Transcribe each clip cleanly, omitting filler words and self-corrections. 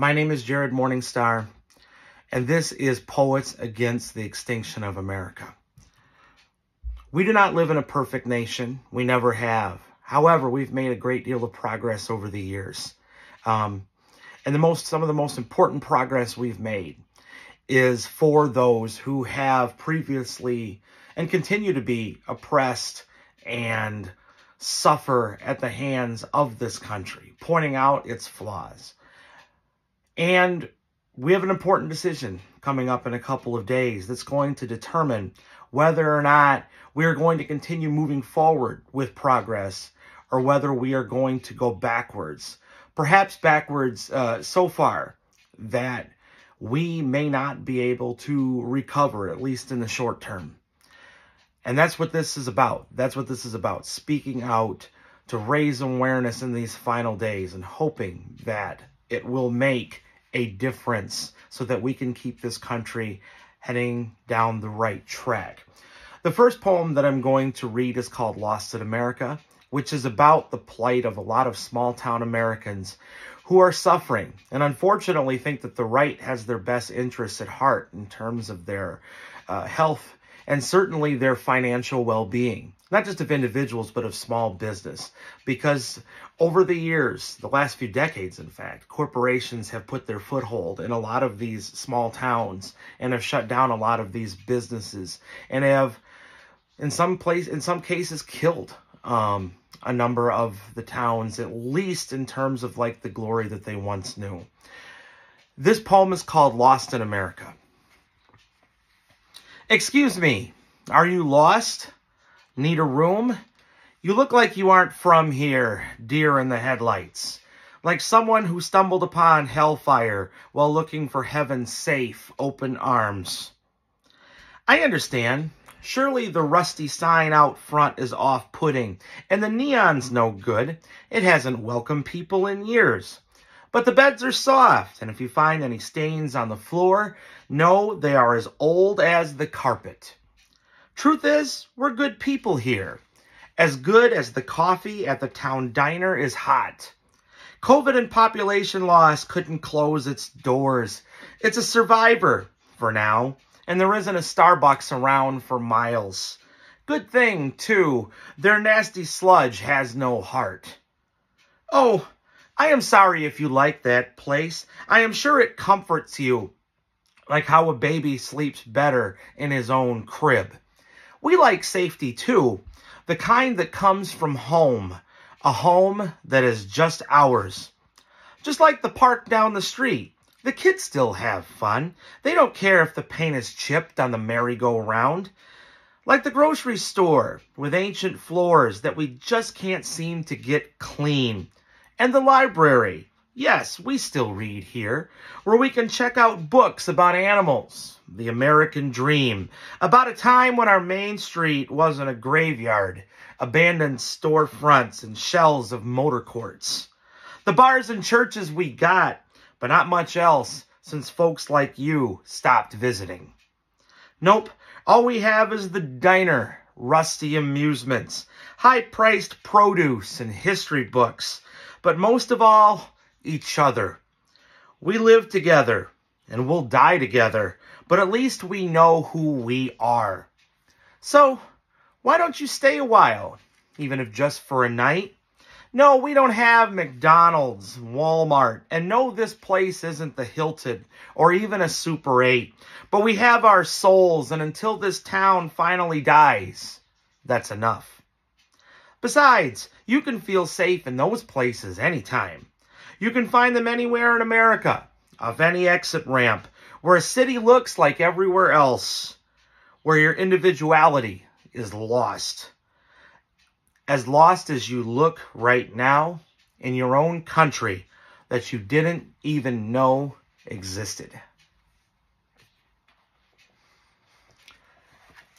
My name is Jared Morningstar, and this is Poets Against the Extinction of America. We do not live in a perfect nation. We never have. However, we've made a great deal of progress over the years. And some of the most important progress we've made is for those who have previously and continue to be oppressed and suffer at the hands of this country, pointing out its flaws. And we have an important decision coming up in a couple of days that's going to determine whether or not we are going to continue moving forward with progress or whether we are going to go backwards. Perhaps backwards so far that we may not be able to recover, at least in the short term. And that's what this is about. That's what this is about, speaking out to raise awareness in these final days and hoping that it will make a difference so that we can keep this country heading down the right track. The first poem that I'm going to read is called Lost in America, which is about the plight of a lot of small-town Americans who are suffering and unfortunately think that the right has their best interests at heart in terms of their health and certainly their financial well-being, not just of individuals, but of small business. Because over the years, the last few decades, in fact, corporations have put their foothold in a lot of these small towns and have shut down a lot of these businesses and have, in some cases, killed a number of the towns, at least in terms of like the glory that they once knew. This poem is called Lost in America. Excuse me, are you lost? Need a room? You look like you aren't from here, deer in the headlights. Like someone who stumbled upon hellfire while looking for heaven's safe, open arms. I understand. Surely the rusty sign out front is off-putting, and the neon's no good. It hasn't welcomed people in years. But the beds are soft, and if you find any stains on the floor, know they are as old as the carpet. Truth is, we're good people here. As good as the coffee at the town diner is hot. COVID and population loss couldn't close its doors. It's a survivor, for now, and there isn't a Starbucks around for miles. Good thing, too, their nasty sludge has no heart. Oh, I am sorry if you like that place. I am sure it comforts you, like how a baby sleeps better in his own crib. We like safety too, the kind that comes from home, a home that is just ours. Just like the park down the street, the kids still have fun. They don't care if the paint is chipped on the merry-go-round. Like the grocery store with ancient floors that we just can't seem to get clean. And the library, yes, we still read here, where we can check out books about animals, the American dream, about a time when our main street wasn't a graveyard, abandoned storefronts and shells of motor courts. The bars and churches we got, but not much else since folks like you stopped visiting. Nope, all we have is the diner, rusty amusements, high-priced produce and history books, but most of all, each other. We live together, and we'll die together, but at least we know who we are. So, why don't you stay a while, even if just for a night? No, we don't have McDonald's, Walmart, and no, this place isn't the Hilton or even a Super 8, but we have our souls, and until this town finally dies, that's enough. Besides, you can feel safe in those places anytime. You can find them anywhere in America, off any exit ramp, where a city looks like everywhere else, where your individuality is lost. As lost as you look right now in your own country that you didn't even know existed.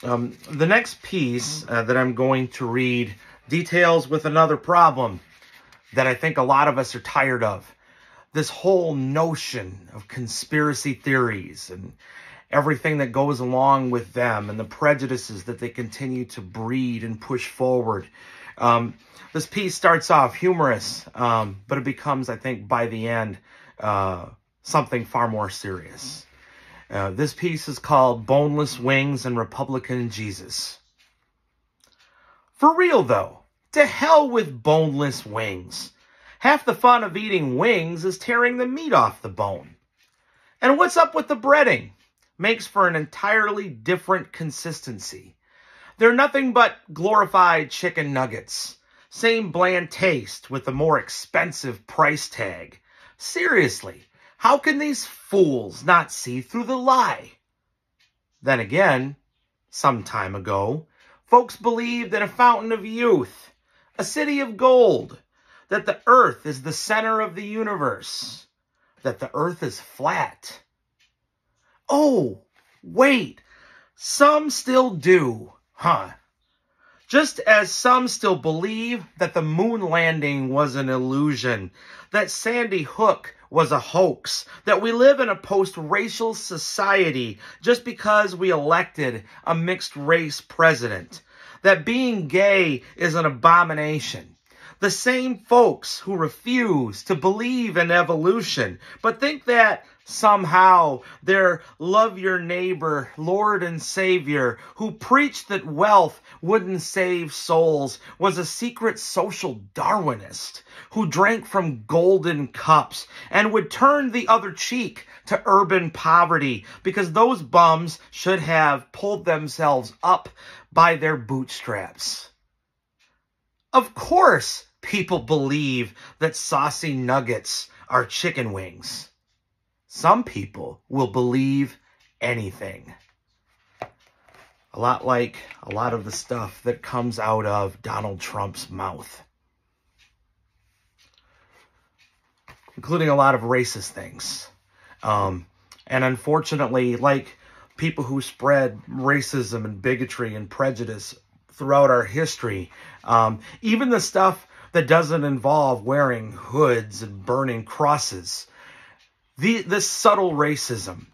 The next piece that I'm going to read details with another problem that I think a lot of us are tired of. This whole notion of conspiracy theories and everything that goes along with them and the prejudices that they continue to breed and push forward. This piece starts off humorous, but it becomes, I think, by the end, something far more serious. This piece is called Boneless Wings and Republican Jesus. For real, though, to hell with boneless wings. Half the fun of eating wings is tearing the meat off the bone. And what's up with the breading? Makes for an entirely different consistency. They're nothing but glorified chicken nuggets. Same bland taste with a more expensive price tag. Seriously, how can these fools not see through the lie? Then again, some time ago, folks believed in a fountain of youth, a city of gold, that the earth is the center of the universe, that the earth is flat. Oh, wait, some still do, huh? Just as some still believe that the moon landing was an illusion, that Sandy Hook was a hoax, that we live in a post-racial society just because we elected a mixed-race president, that being gay is an abomination. The same folks who refuse to believe in evolution, but think that somehow their love your neighbor, Lord and Savior, who preached that wealth wouldn't save souls, was a secret social Darwinist who drank from golden cups and would turn the other cheek to urban poverty because those bums should have pulled themselves up by their bootstraps. Of course, people believe that saucy nuggets are chicken wings. Some people will believe anything. A lot like a lot of the stuff that comes out of Donald Trump's mouth. Including a lot of racist things. And unfortunately, like people who spread racism and bigotry and prejudice throughout our history, even the stuff that doesn't involve wearing hoods and burning crosses, this subtle racism,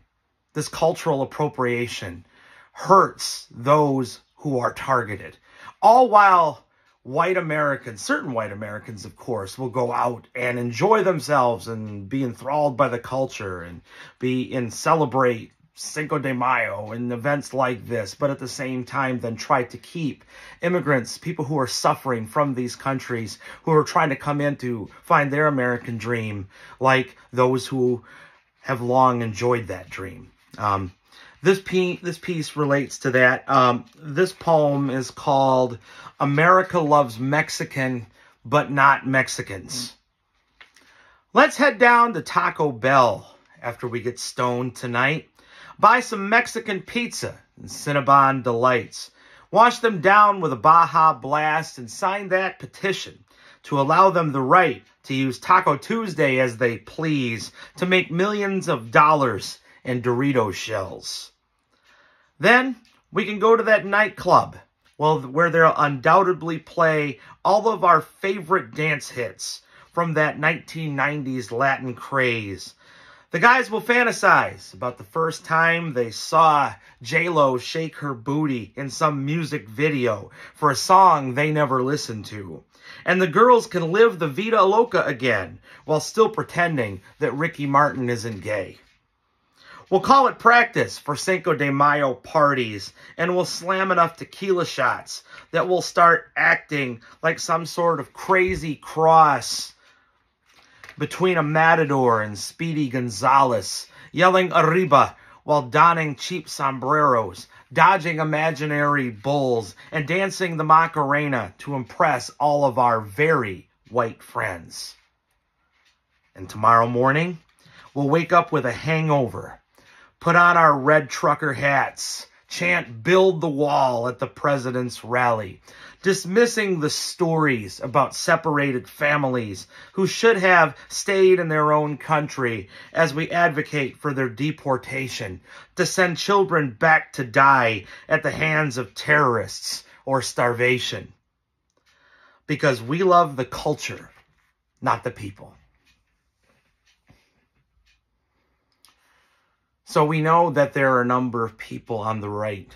this cultural appropriation, hurts those who are targeted. All while white Americans, certain white Americans, of course, will go out and enjoy themselves and be enthralled by the culture and celebrate Cinco de Mayo and events like this, but at the same time then try to keep immigrants, people who are suffering from these countries, who are trying to come in to find their American dream, like those who have long enjoyed that dream. This piece relates to that. This poem is called America Loves Mexican, but Not Mexicans. Let's head down to Taco Bell after we get stoned tonight. Buy some Mexican pizza and Cinnabon Delights. Wash them down with a Baja Blast and sign that petition to allow them the right to use Taco Tuesday as they please to make millions of dollars in Dorito shells. Then we can go to that nightclub where they'll undoubtedly play all of our favorite dance hits from that 1990s Latin craze. The guys will fantasize about the first time they saw J-Lo shake her booty in some music video for a song they never listened to. And the girls can live the Vida Loca again while still pretending that Ricky Martin isn't gay. We'll call it practice for Cinco de Mayo parties, and we'll slam enough tequila shots that we'll start acting like some sort of crazy cross between a matador and Speedy Gonzales, yelling arriba while donning cheap sombreros, dodging imaginary bulls, and dancing the Macarena to impress all of our very white friends. And tomorrow morning, we'll wake up with a hangover, put on our red trucker hats, chant "Build the Wall" at the president's rally, dismissing the stories about separated families who should have stayed in their own country as we advocate for their deportation to send children back to die at the hands of terrorists or starvation. Because we love the culture, not the people. So we know that there are a number of people on the right,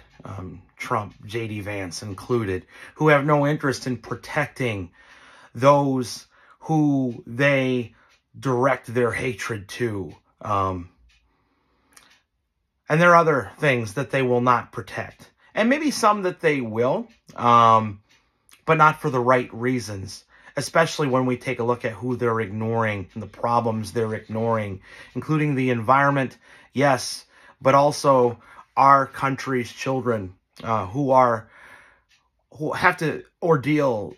Trump, J.D. Vance included, who have no interest in protecting those who they direct their hatred to, And there are other things that they will not protect. And maybe some that they will, but not for the right reasons, especially when we take a look at who they're ignoring and the problems they're ignoring, including the environment, yes, but also our country's children who have to endure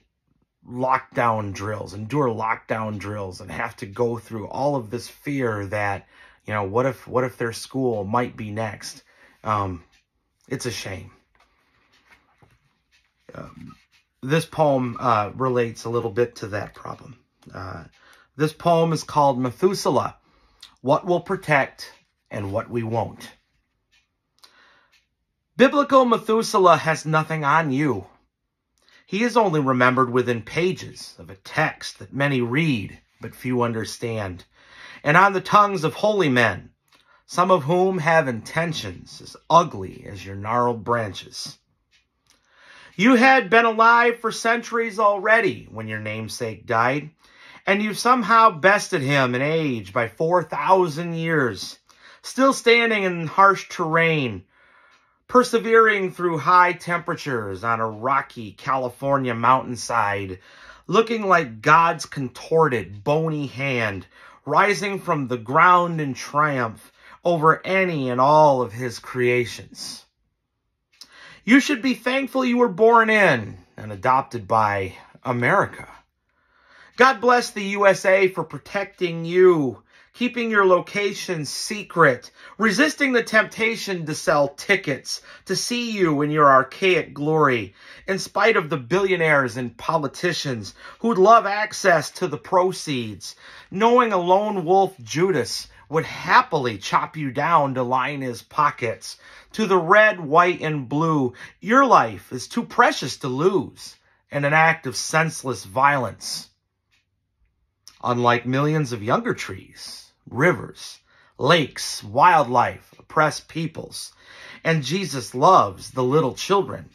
lockdown drills, and have to go through all of this fear that, what if their school might be next? It's a shame. This poem relates a little bit to that problem. This poem is called Methuselah, What We'll Protect and What We Won't. Biblical Methuselah has nothing on you. He is only remembered within pages of a text that many read, but few understand, and on the tongues of holy men, some of whom have intentions as ugly as your gnarled branches. You had been alive for centuries already when your namesake died, and you've somehow bested him in age by 4,000 years, still standing in harsh terrain, persevering through high temperatures on a rocky California mountainside, looking like God's contorted, bony hand, rising from the ground in triumph over any and all of his creations. You should be thankful you were born in and adopted by America. God bless the USA for protecting you, keeping your location secret, resisting the temptation to sell tickets to see you in your archaic glory, in spite of the billionaires and politicians who'd love access to the proceeds, knowing a lone wolf Judas would happily chop you down to line his pockets. To the red, white, and blue, your life is too precious to lose in an act of senseless violence. Unlike millions of younger trees, rivers, lakes, wildlife, oppressed peoples, and Jesus loves the little children,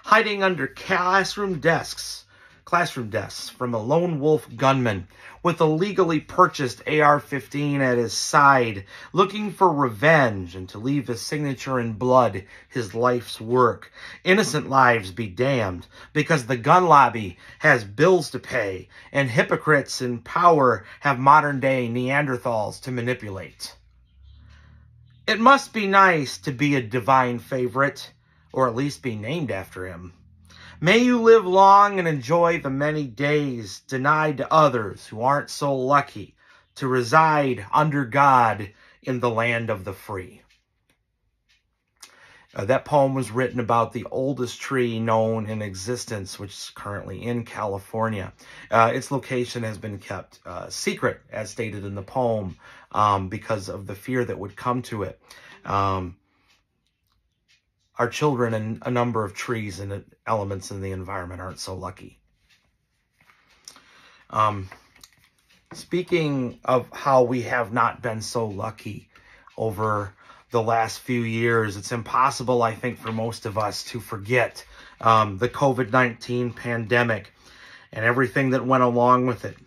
hiding under classroom desks from a lone wolf gunman with a legally purchased AR-15 at his side, looking for revenge and to leave his signature in blood, his life's work. Innocent lives be damned, because the gun lobby has bills to pay, and hypocrites in power have modern-day Neanderthals to manipulate. It must be nice to be a divine favorite, or at least be named after him. May you live long and enjoy the many days denied to others who aren't so lucky to reside under God in the land of the free. That poem was written about the oldest tree known in existence, which is currently in California. Its location has been kept secret, as stated in the poem, because of the fear that would come to it. Our children and a number of trees and elements in the environment aren't so lucky. Speaking of how we have not been so lucky over the last few years, it's impossible, I think, for most of us to forget the COVID-19 pandemic and everything that went along with it.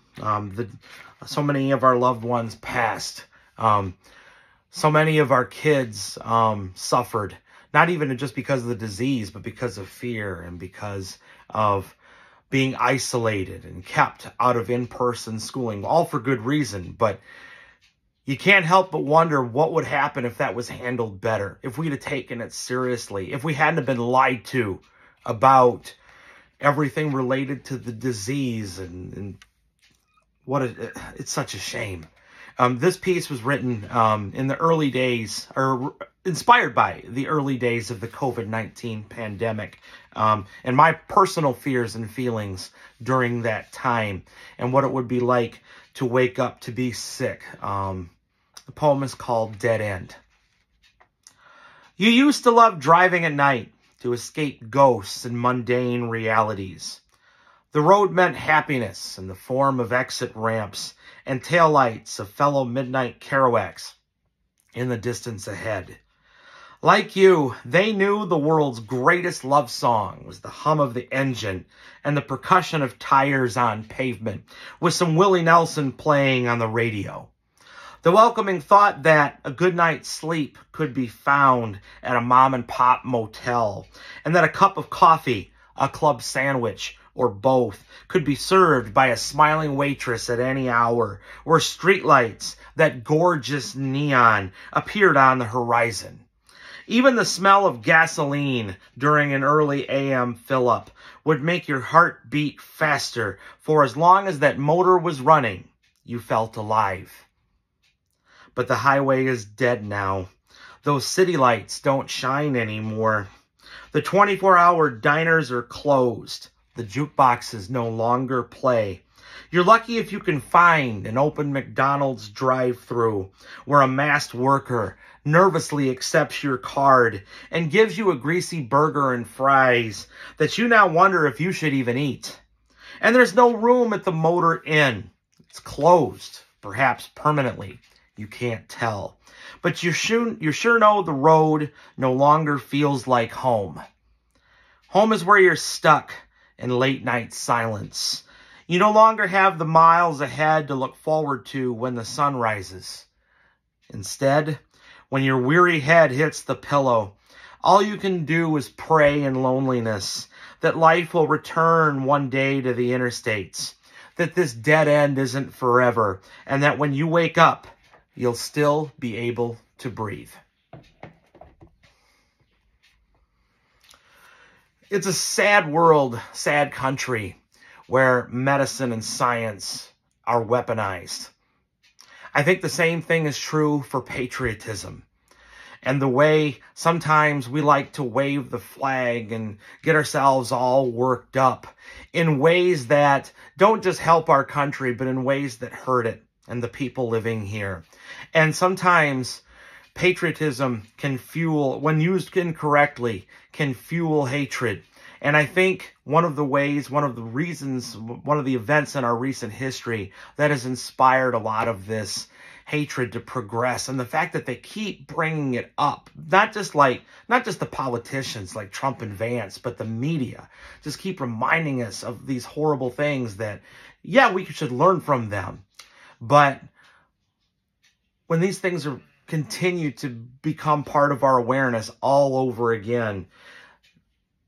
So many of our loved ones passed. So many of our kids suffered. Not even just because of the disease, but because of fear and because of being isolated and kept out of in-person schooling, all for good reason. But you can't help but wonder what would happen if that was handled better, if we'd have taken it seriously, if we hadn't been lied to about everything related to the disease. And it's such a shame. This piece was written in the early days, or inspired by the early days of the COVID-19 pandemic, and my personal fears and feelings during that time, and what it would be like to wake up to be sick. The poem is called Dead End. You used to love driving at night to escape ghosts and mundane realities. The road meant happiness in the form of exit ramps and taillights of fellow midnight Kerouacs in the distance ahead. Like you, they knew the world's greatest love song was the hum of the engine and the percussion of tires on pavement, with some Willie Nelson playing on the radio. The welcoming thought that a good night's sleep could be found at a mom-and-pop motel, and that a cup of coffee, a club sandwich, or both could be served by a smiling waitress at any hour, where streetlights, that gorgeous neon, appeared on the horizon. Even the smell of gasoline during an early AM fill-up would make your heart beat faster, for as long as that motor was running, you felt alive. But the highway is dead now. Those city lights don't shine anymore. The 24-hour diners are closed. The jukeboxes no longer play. You're lucky if you can find an open McDonald's drive-thru where a masked worker nervously accepts your card and gives you a greasy burger and fries that you now wonder if you should even eat. And there's no room at the Motor Inn. It's closed, perhaps permanently. You can't tell. But you sure know the road no longer feels like home. Home is where you're stuck in late night silence. You no longer have the miles ahead to look forward to when the sun rises. Instead, when your weary head hits the pillow, all you can do is pray in loneliness that life will return one day to the interstates, that this dead end isn't forever, and that when you wake up, you'll still be able to breathe. It's a sad world, sad country, where medicine and science are weaponized. I think the same thing is true for patriotism, and the way sometimes we like to wave the flag and get ourselves all worked up in ways that don't just help our country, but in ways that hurt it and the people living here. And sometimes patriotism can fuel, when used incorrectly, can fuel hatred. And I think one of the events in our recent history that has inspired a lot of this hatred to progress, and the fact that they keep bringing it up, not just the politicians like Trump and Vance, but the media just keep reminding us of these horrible things that, yeah, we should learn from them. But when these things continue to become part of our awareness all over again,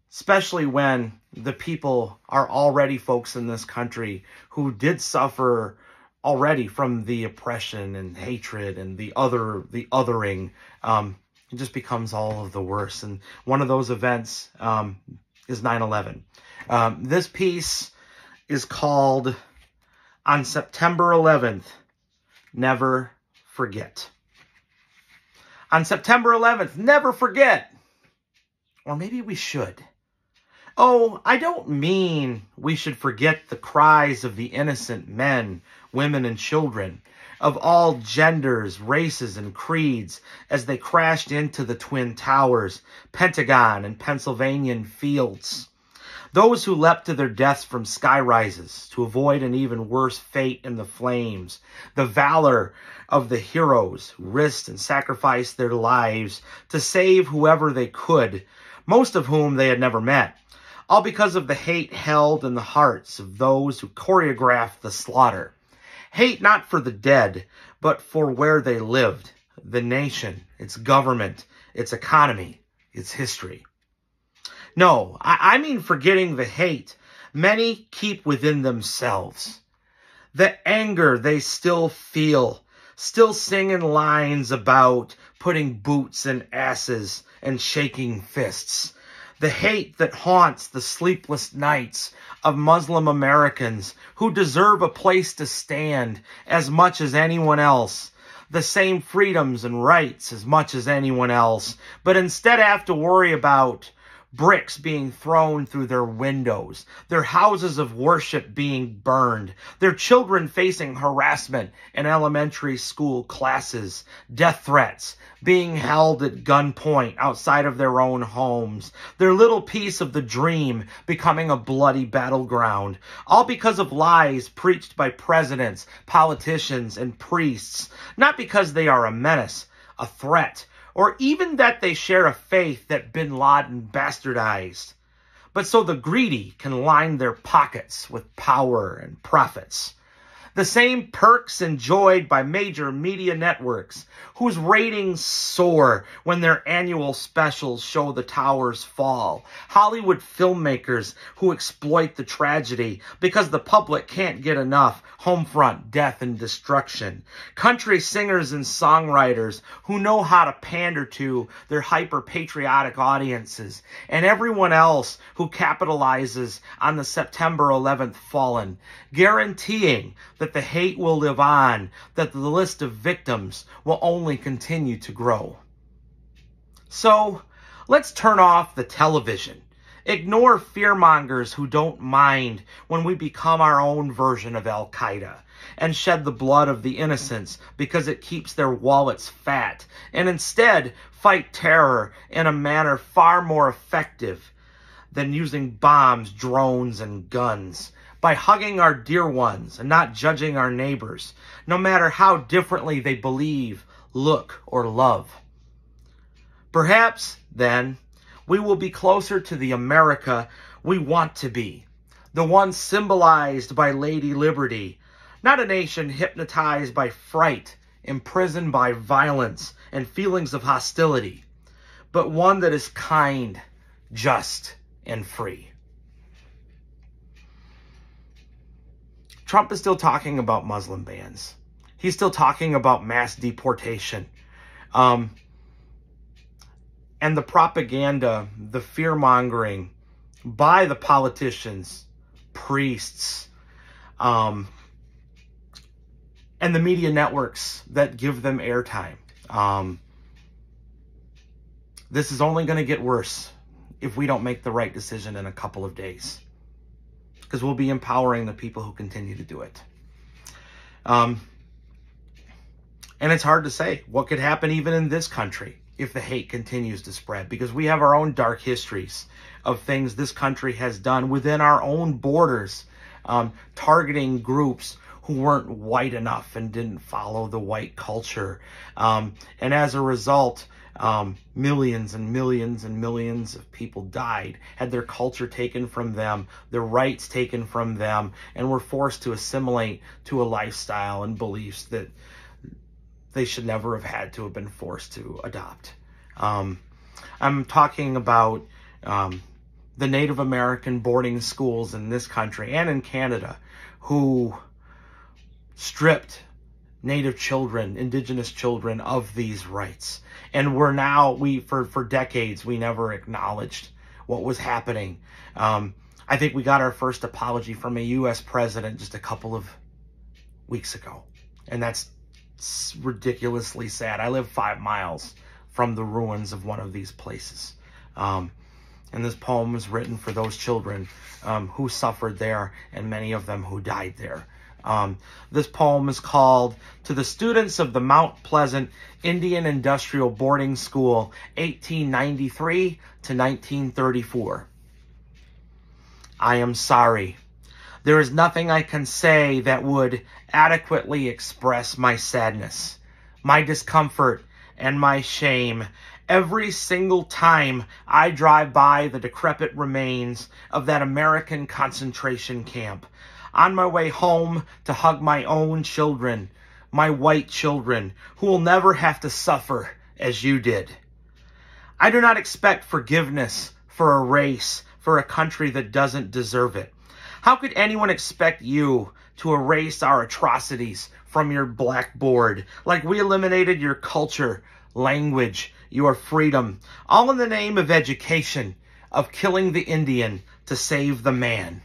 especially when the people are already folks in this country who did suffer already from the oppression and hatred and the othering, it just becomes all of the worse. And one of those events is 9/11. This piece is called On September 11th, Never Forget. On September 11th, never forget. Or maybe we should. Oh, I don't mean we should forget the cries of the innocent men, women, and children of all genders, races, and creeds as they crashed into the Twin Towers, Pentagon, and Pennsylvania fields. Those who leapt to their deaths from skyrises to avoid an even worse fate in the flames. The valor of the heroes who risked and sacrificed their lives to save whoever they could, most of whom they had never met. All because of the hate held in the hearts of those who choreographed the slaughter. Hate not for the dead, but for where they lived, the nation, its government, its economy, its history. No, I mean forgetting the hate many keep within themselves. The anger they still feel, still singing lines about putting boots in asses and shaking fists. The hate that haunts the sleepless nights of Muslim Americans who deserve a place to stand as much as anyone else, the same freedoms and rights as much as anyone else, but instead have to worry about bricks being thrown through their windows, their houses of worship being burned, their children facing harassment in elementary school classes, death threats, being held at gunpoint outside of their own homes, their little piece of the dream becoming a bloody battleground, all because of lies preached by presidents, politicians, and priests, not because they are a menace, a threat, or even that they share a faith that bin Laden bastardized, but so the greedy can line their pockets with power and profits. The same perks enjoyed by major media networks, whose ratings soar when their annual specials show the towers fall. Hollywood filmmakers who exploit the tragedy because the public can't get enough homefront death and destruction. Country singers and songwriters who know how to pander to their hyper-patriotic audiences. And everyone else who capitalizes on the September 11th fallen, guaranteeing that the hate will live on, that the list of victims will only continue to grow. So, let's turn off the television. Ignore fearmongers who don't mind when we become our own version of Al-Qaeda and shed the blood of the innocents because it keeps their wallets fat, and instead fight terror in a manner far more effective than using bombs, drones, and guns, by hugging our dear ones and not judging our neighbors, no matter how differently they believe, look, or love. Perhaps, then, we will be closer to the America we want to be, the one symbolized by Lady Liberty, not a nation hypnotized by fright, imprisoned by violence and feelings of hostility, but one that is kind, just, and free. Trump is still talking about Muslim bans. He's still talking about mass deportation. And the propaganda, the fear-mongering by the politicians, priests, and the media networks that give them airtime. This is only going to get worse if we don't make the right decision in a couple of days, because we'll be empowering the people who continue to do it. And it's hard to say what could happen even in this country if the hate continues to spread, because we have our own dark histories of things this country has done within our own borders, targeting groups who weren't white enough and didn't follow the white culture. And as a result, millions and millions and millions of people died, had their culture taken from them, their rights taken from them, and were forced to assimilate to a lifestyle and beliefs that they should never have had to have been forced to adopt. I'm talking about the Native American boarding schools in this country and in Canada who stripped Native children, Indigenous children of these rights. And we're now, for decades, we never acknowledged what was happening. I think we got our first apology from a U.S. president just a couple of weeks ago. And that's ridiculously sad. I live 5 miles from the ruins of one of these places. And this poem was written for those children who suffered there, and many of them who died there. This poem is called "To the Students of the Mount Pleasant Indian Industrial Boarding School, 1893 to 1934. I am sorry. There is nothing I can say that would adequately express my sadness, my discomfort, and my shame every single time I drive by the decrepit remains of that American concentration camp, on my way home to hug my own children, my white children, who will never have to suffer as you did. I do not expect forgiveness for a race, for a country that doesn't deserve it. How could anyone expect you to erase our atrocities from your blackboard, like we eliminated your culture, language, your freedom, all in the name of education, of killing the Indian to save the man?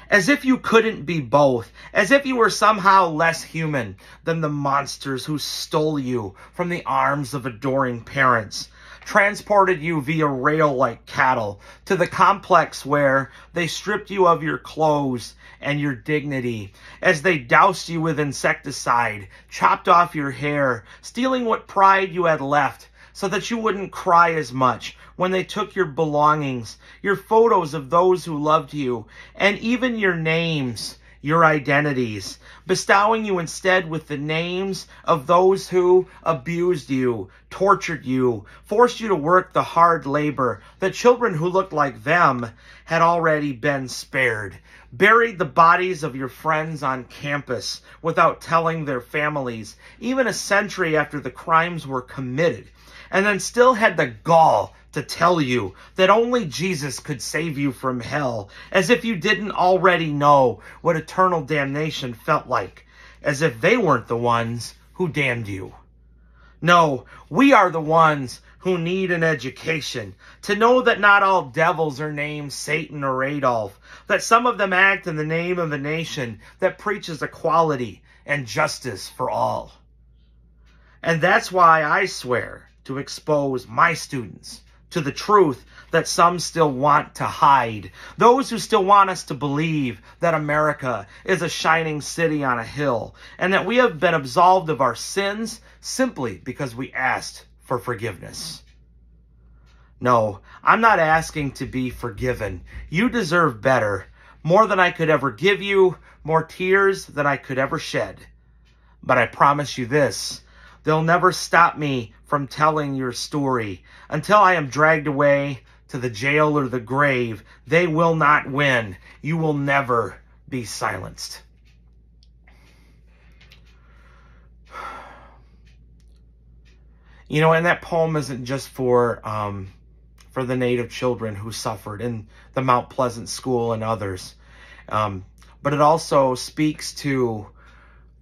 As if you couldn't be both, as if you were somehow less human than the monsters who stole you from the arms of adoring parents, transported you via rail like cattle to the complex where they stripped you of your clothes and your dignity, as they doused you with insecticide, chopped off your hair, stealing what pride you had left so that you wouldn't cry as much when they took your belongings, your photos of those who loved you, and even your names, your identities, bestowing you instead with the names of those who abused you, tortured you, forced you to work the hard labor that children who looked like them had already been spared, buried the bodies of your friends on campus without telling their families, even a century after the crimes were committed, and then still had the gall to tell you that only Jesus could save you from hell, as if you didn't already know what eternal damnation felt like, as if they weren't the ones who damned you. No, we are the ones who need an education, to know that not all devils are named Satan or Adolf, that some of them act in the name of a nation that preaches equality and justice for all. And that's why I swear to expose my students to the truth that some still want to hide. Those who still want us to believe that America is a shining city on a hill and that we have been absolved of our sins simply because we asked for forgiveness. No, I'm not asking to be forgiven. You deserve better, more than I could ever give you, more tears than I could ever shed. But I promise you this, they'll never stop me from telling your story. Until I am dragged away to the jail or the grave, they will not win. You will never be silenced. You know, and that poem isn't just for the Native children who suffered in the Mount Pleasant School and others. But it also speaks to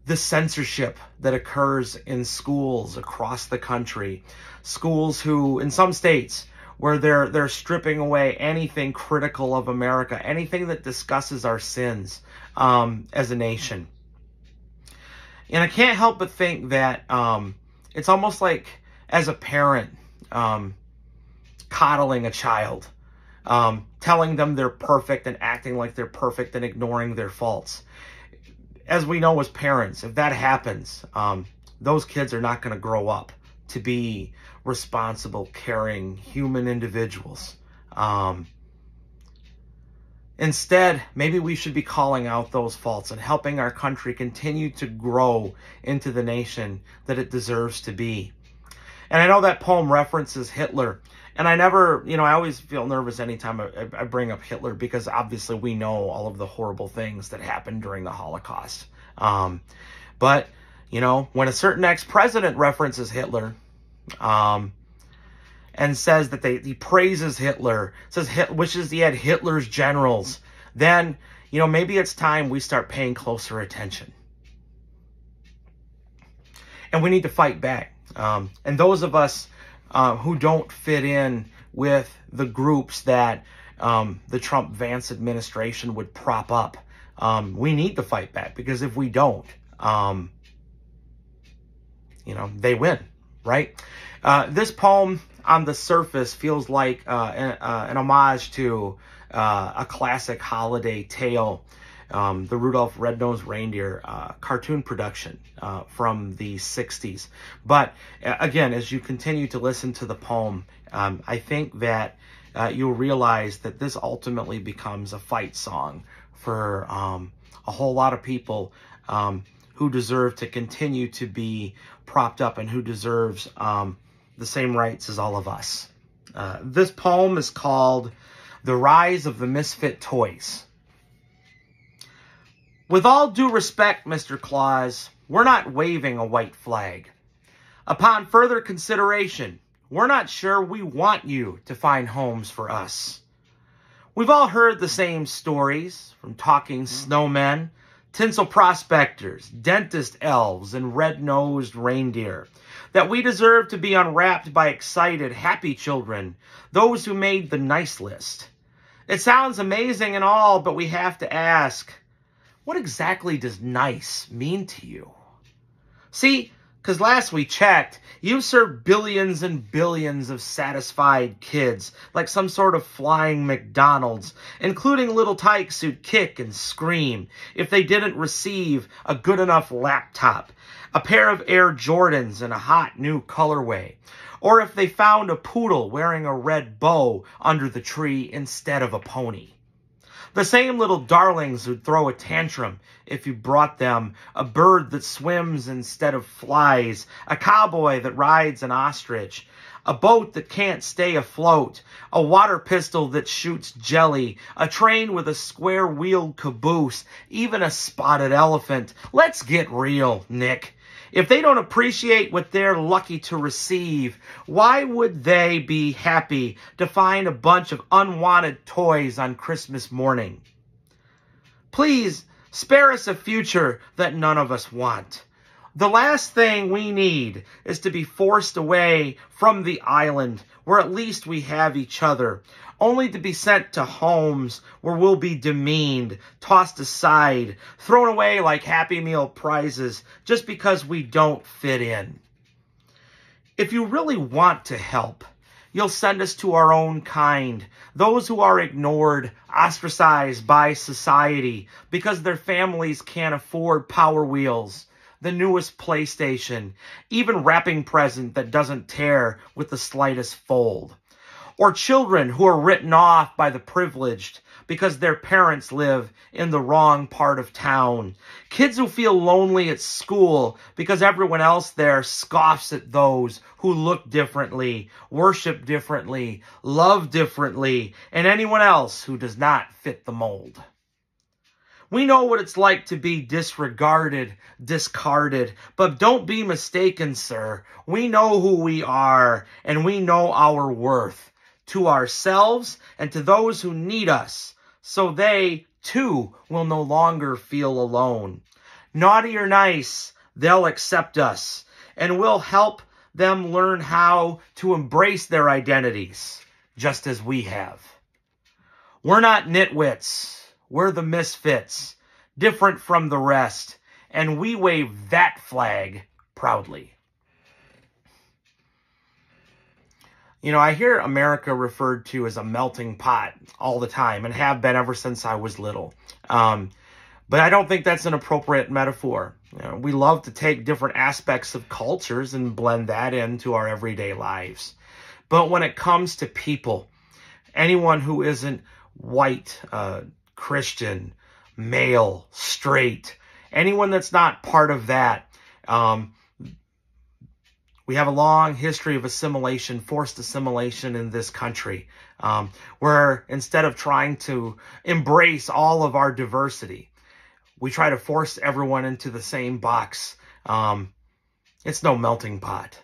the censorship that occurs in schools across the country. Schools who, in some states, where they're stripping away anything critical of America, anything that discusses our sins as a nation. And I can't help but think that it's almost like, as a parent, coddling a child, telling them they're perfect and acting like they're perfect and ignoring their faults. As we know as parents, if that happens, those kids are not going to grow up to be responsible, caring, human individuals. Instead, maybe we should be calling out those faults and helping our country continue to grow into the nation that it deserves to be. And I know that poem references Hitler. And I never, I always feel nervous anytime I bring up Hitler, because obviously we know all of the horrible things that happened during the Holocaust. But, when a certain ex-president references Hitler and says that he praises Hitler, wishes he had Hitler's generals, then, maybe it's time we start paying closer attention. And we need to fight back. And those of us who don't fit in with the groups that the Trump-Vance administration would prop up, we need to fight back, because if we don't, they win, right? This poem on the surface feels like an homage to a classic holiday tale, the Rudolph Red-Nosed Reindeer cartoon production from the 60s. But again, as you continue to listen to the poem, I think that you'll realize that this ultimately becomes a fight song for a whole lot of people who deserve to continue to be propped up and who deserves the same rights as all of us. This poem is called The Rise of the Misfit Toys. With all due respect, Mr. Claus, we're not waving a white flag. Upon further consideration, we're not sure we want you to find homes for us. We've all heard the same stories, from talking snowmen, tinsel prospectors, dentist elves, and red-nosed reindeer, that we deserve to be unwrapped by excited, happy children, those who made the nice list. It sounds amazing and all, but we have to ask, what exactly does nice mean to you? See, because last we checked, you served billions and billions of satisfied kids, like some sort of flying McDonald's, including little tykes who'd kick and scream if they didn't receive a good enough laptop, a pair of Air Jordans in a hot new colorway, or if they found a poodle wearing a red bow under the tree instead of a pony. The same little darlings who'd throw a tantrum if you brought them a bird that swims instead of flies, a cowboy that rides an ostrich, a boat that can't stay afloat, a water pistol that shoots jelly, a train with a square-wheeled caboose, even a spotted elephant. Let's get real, Nick. If they don't appreciate what they're lucky to receive, why would they be happy to find a bunch of unwanted toys on Christmas morning? Please, spare us a future that none of us want. The last thing we need is to be forced away from the island where at least we have each other, only to be sent to homes where we'll be demeaned, tossed aside, thrown away like Happy Meal prizes just because we don't fit in. If you really want to help, you'll send us to our own kind, those who are ignored, ostracized by society because their families can't afford Power Wheels, the newest PlayStation, even wrapping present that doesn't tear with the slightest fold. Or children who are written off by the privileged because their parents live in the wrong part of town. Kids who feel lonely at school because everyone else there scoffs at those who look differently, worship differently, love differently, and anyone else who does not fit the mold. We know what it's like to be disregarded, discarded, but don't be mistaken, sir. We know who we are, and we know our worth to ourselves and to those who need us, so they, too, will no longer feel alone. Naughty or nice, they'll accept us, and we'll help them learn how to embrace their identities, just as we have. We're not nitwits. We're the misfits, different from the rest, and we wave that flag proudly. You know, I hear America referred to as a melting pot all the time and have been ever since I was little. But I don't think that's an appropriate metaphor. You know, we love to take different aspects of cultures and blend that into our everyday lives. But when it comes to people, anyone who isn't white, Christian, male, straight, anyone that's not part of that, we have a long history of assimilation, forced assimilation in this country, where instead of trying to embrace all of our diversity, we try to force everyone into the same box. It's no melting pot.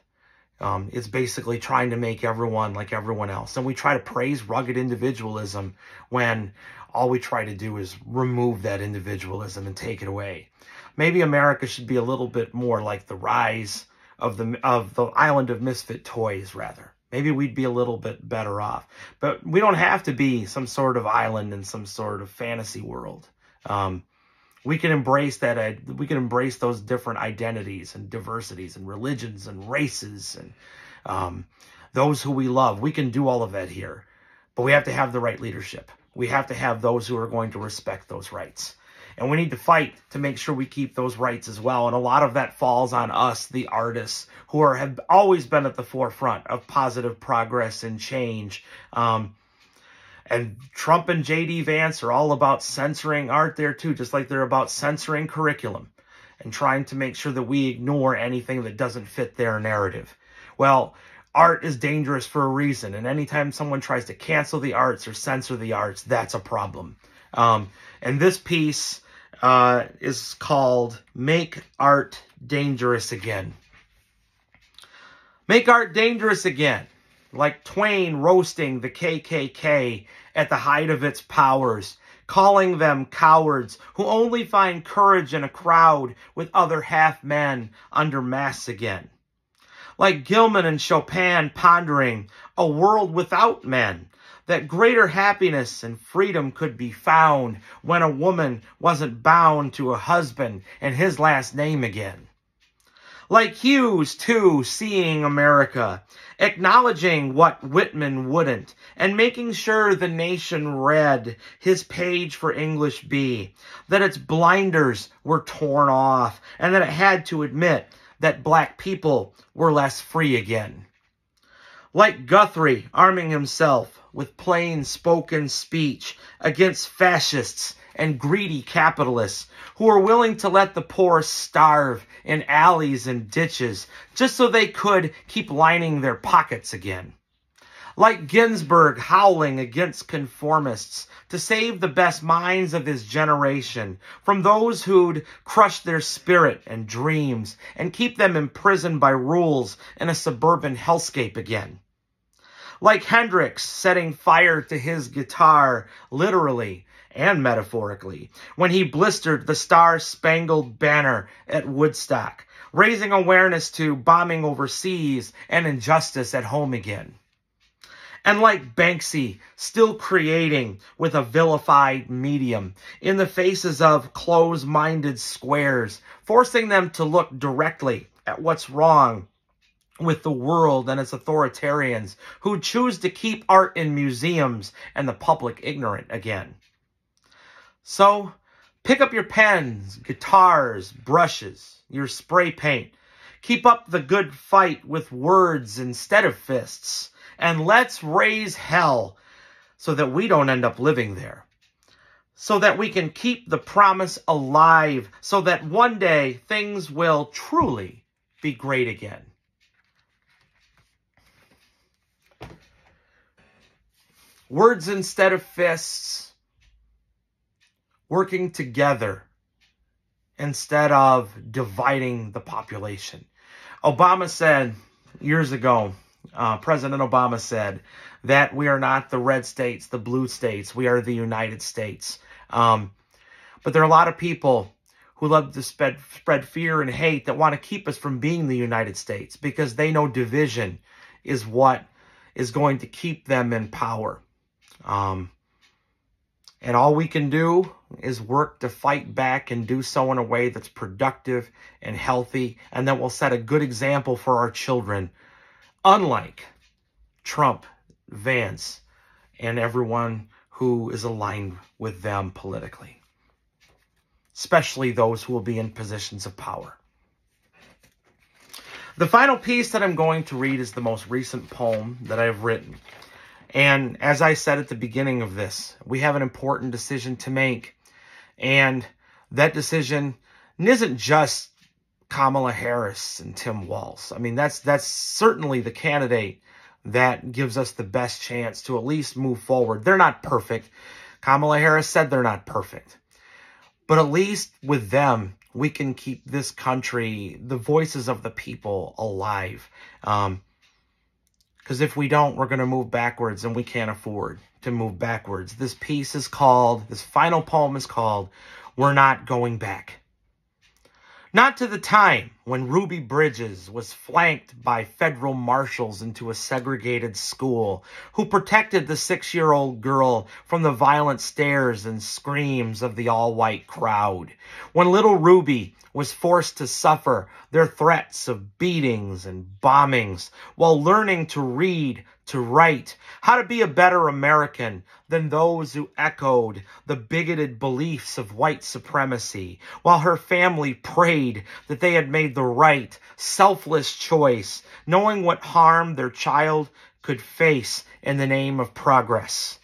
It's basically trying to make everyone like everyone else. And we try to praise rugged individualism when all we try to do is remove that individualism and take it away. Maybe America should be a little bit more like the rise of the island of misfit toys, rather. Maybe we'd be a little bit better off. But we don't have to be some sort of island in some sort of fantasy world. We can embrace that. We can embrace those different identities and diversities and religions and races and those who we love. We can do all of that here. But we have to have the right leadership. We have to have those who are going to respect those rights. And we need to fight to make sure we keep those rights as well. And a lot of that falls on us, the artists, who have always been at the forefront of positive progress and change. And Trump and J.D. Vance are all about censoring art there too, just like they're about censoring curriculum and trying to make sure that we ignore anything that doesn't fit their narrative. Well, art is dangerous for a reason. And anytime someone tries to cancel the arts or censor the arts, that's a problem. And this piece is called Make Art Dangerous Again. Make art dangerous again, like Twain roasting the KKK at the height of its powers, calling them cowards who only find courage in a crowd with other half-men under masks again. Like Gilman and Chopin pondering a world without men, that greater happiness and freedom could be found when a woman wasn't bound to a husband and his last name again. Like Hughes, too, seeing America, acknowledging what Whitman wouldn't, and making sure the nation read his page for English B, that its blinders were torn off, and that it had to admit that black people were less free again. Like Guthrie arming himself with plain spoken speech against fascists and greedy capitalists who are willing to let the poor starve in alleys and ditches just so they could keep lining their pockets again. Like Ginsburg howling against conformists to save the best minds of his generation from those who'd crush their spirit and dreams and keep them imprisoned by rules in a suburban hellscape again. Like Hendrix setting fire to his guitar, literally and metaphorically, when he blistered the Star-Spangled Banner at Woodstock, raising awareness to bombing overseas and injustice at home again. And like Banksy, still creating with a vilified medium in the faces of close-minded squares, forcing them to look directly at what's wrong with the world and its authoritarians who choose to keep art in museums and the public ignorant again. So, pick up your pens, guitars, brushes, your spray paint. Keep up the good fight with words instead of fists. And let's raise hell so that we don't end up living there. So that we can keep the promise alive. So that one day things will truly be great again. Words instead of fists. Working together instead of dividing the population. Obama said years ago, President Obama said that we are not the red states, the blue states. We are the United States. But there are a lot of people who love to spread fear and hate that want to keep us from being the United States because they know division is what is going to keep them in power. And all we can do is work to fight back and do so in a way that's productive and healthy, and that will set a good example for our children, unlike Trump, Vance, and everyone who is aligned with them politically, especially those who will be in positions of power. The final piece that I'm going to read is the most recent poem that I've written. And as I said at the beginning of this, we have an important decision to make. And that decision isn't just Kamala Harris and Tim Walz. I mean, that's certainly the candidate that gives us the best chance to at least move forward. They're not perfect. Kamala Harris said they're not perfect. But at least with them, we can keep this country, the voices of the people, alive. Because if we don't, we're going to move backwards, and we can't afford to move backwards. This final poem is called, We're Not Going Back. Not to the time when Ruby Bridges was flanked by federal marshals into a segregated school who protected the 6-year-old girl from the violent stares and screams of the all-white crowd. When little Ruby was forced to suffer their threats of beatings and bombings while learning to read, to write, how to be a better American than those who echoed the bigoted beliefs of white supremacy, while her family prayed that they had made the right, selfless choice, knowing what harm their child could face in the name of progress.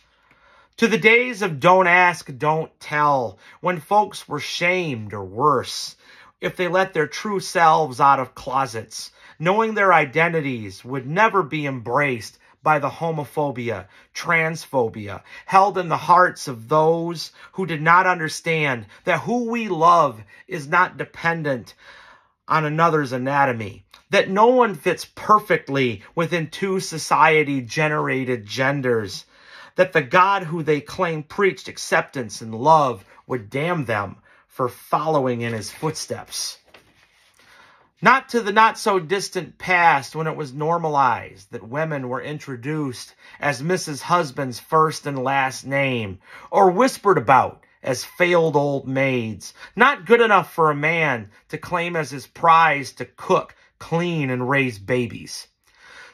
To the days of don't ask, don't tell, when folks were shamed or worse, if they let their true selves out of closets, knowing their identities would never be embraced by the homophobia, transphobia, held in the hearts of those who did not understand that who we love is not dependent on another's anatomy, that no one fits perfectly within two society-generated genders, that the God who they claim preached acceptance and love would damn them for following in his footsteps. Not to the not-so-distant past when it was normalized that women were introduced as Mrs. Husband's first and last name, or whispered about as failed old maids, not good enough for a man to claim as his prize to cook, clean, and raise babies.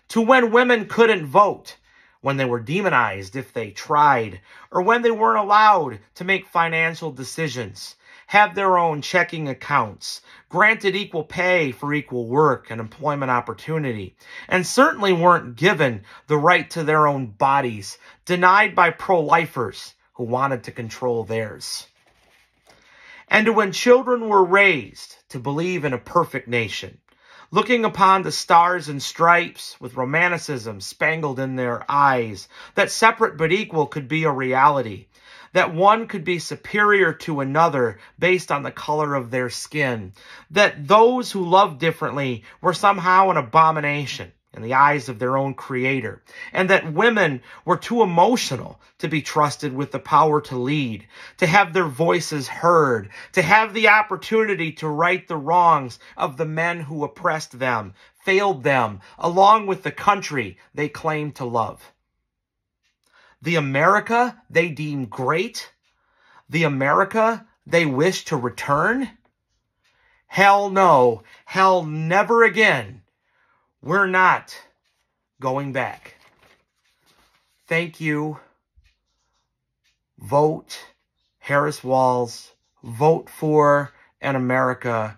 To when women couldn't vote, when they were demonized if they tried, or when they weren't allowed to make financial decisions, have their own checking accounts, granted equal pay for equal work and employment opportunity, and certainly weren't given the right to their own bodies, denied by pro-lifers who wanted to control theirs. And when children were raised to believe in a perfect nation, looking upon the stars and stripes with romanticism spangled in their eyes, that separate but equal could be a reality, that one could be superior to another based on the color of their skin, that those who loved differently were somehow an abomination in the eyes of their own creator, and that women were too emotional to be trusted with the power to lead, to have their voices heard, to have the opportunity to right the wrongs of the men who oppressed them, failed them, along with the country they claimed to love. The America they deem great, the America they wish to return? Hell no, hell never again. We're not going back. Thank you. Vote Harris Walz. Vote for an America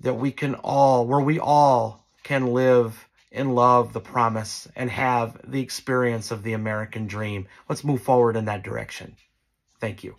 that we can all, where we all can live and love the promise and have the experience of the American dream. Let's move forward in that direction. Thank you.